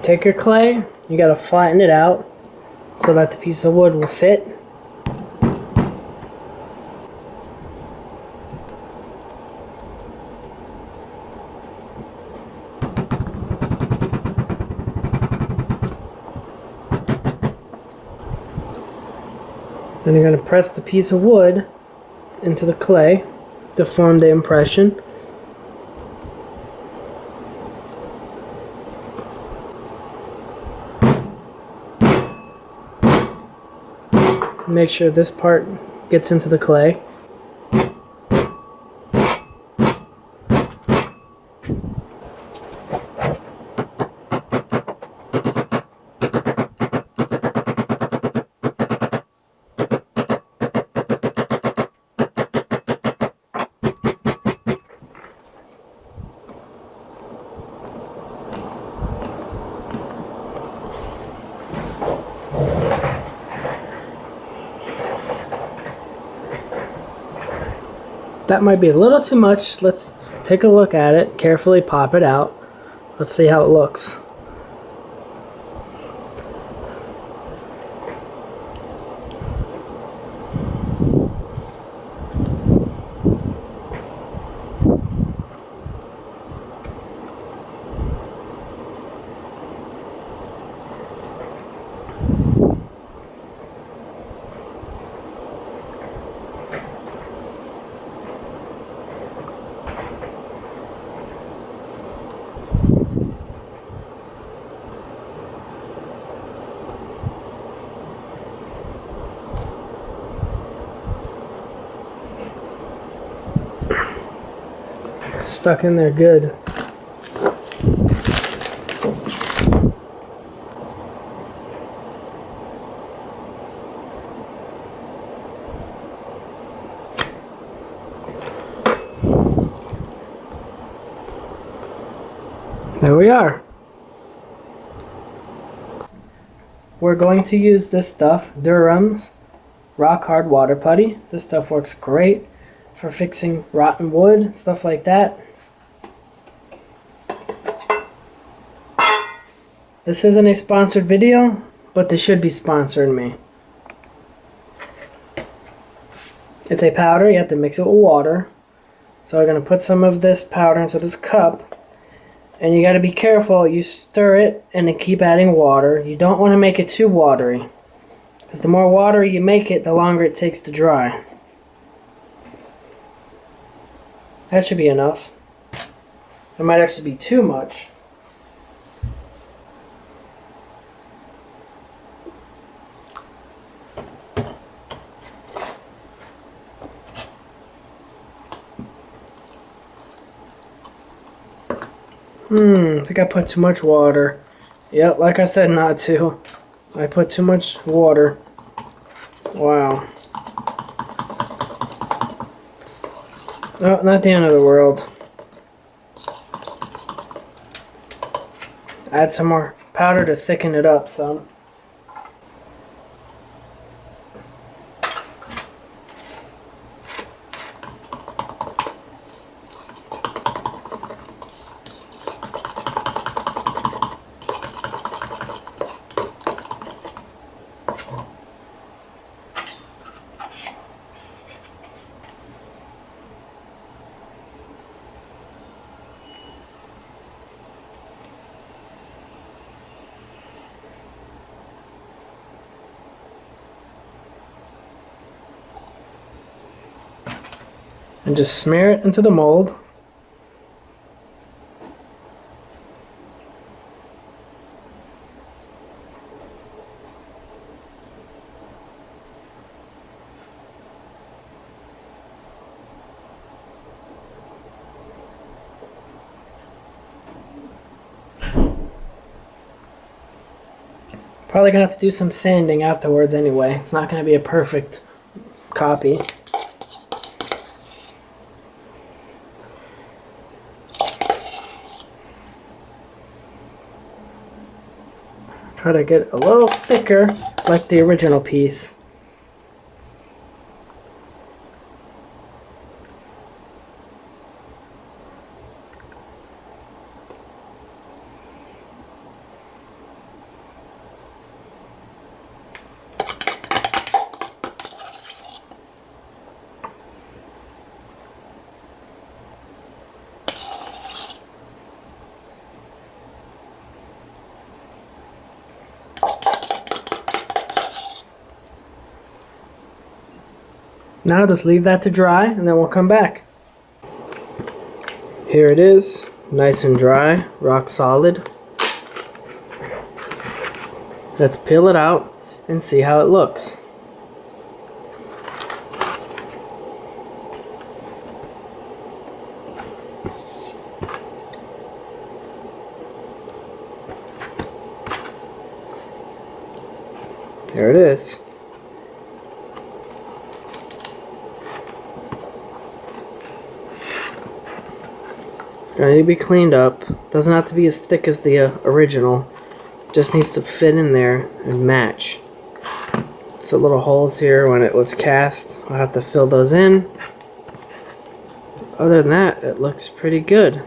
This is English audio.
Take your clay, you gotta flatten it out so that the piece of wood will fit. Then you're going to press the piece of wood into the clay to form the impression. Make sure this part gets into the clay. That might be a little too much. Let's take a look at it, carefully pop it out. Let's see how it looks. Stuck in there good. There we are. We're going to use this stuff, Durham's Rock Hard Water Putty. This stuff works great for fixing rotten wood, stuff like that. This isn't a sponsored video, but this should be sponsoring me. It's a powder, you have to mix it with water. So we're going to put some of this powder into this cup. And you got to be careful, you stir it and then keep adding water. You don't want to make it too watery, because the more watery you make it, the longer it takes to dry. That should be enough. It might actually be too much. I think I put too much water. Yep, like I said not to. I put too much water. Wow. Oh, not the end of the world. Add some more powder to thicken it up some. And just smear it into the mold. Probably gonna have to do some sanding afterwards anyway. It's not gonna be a perfect copy. Try to get a little thicker like the original piece. Now just leave that to dry and then we'll come back. Here it is, nice and dry, rock solid. Let's peel it out and see how it looks. There it is. It's going to be cleaned up. Doesn't have to be as thick as the original. Just needs to fit in there and match. So little holes here when it was cast. I'll have to fill those in. Other than that, it looks pretty good.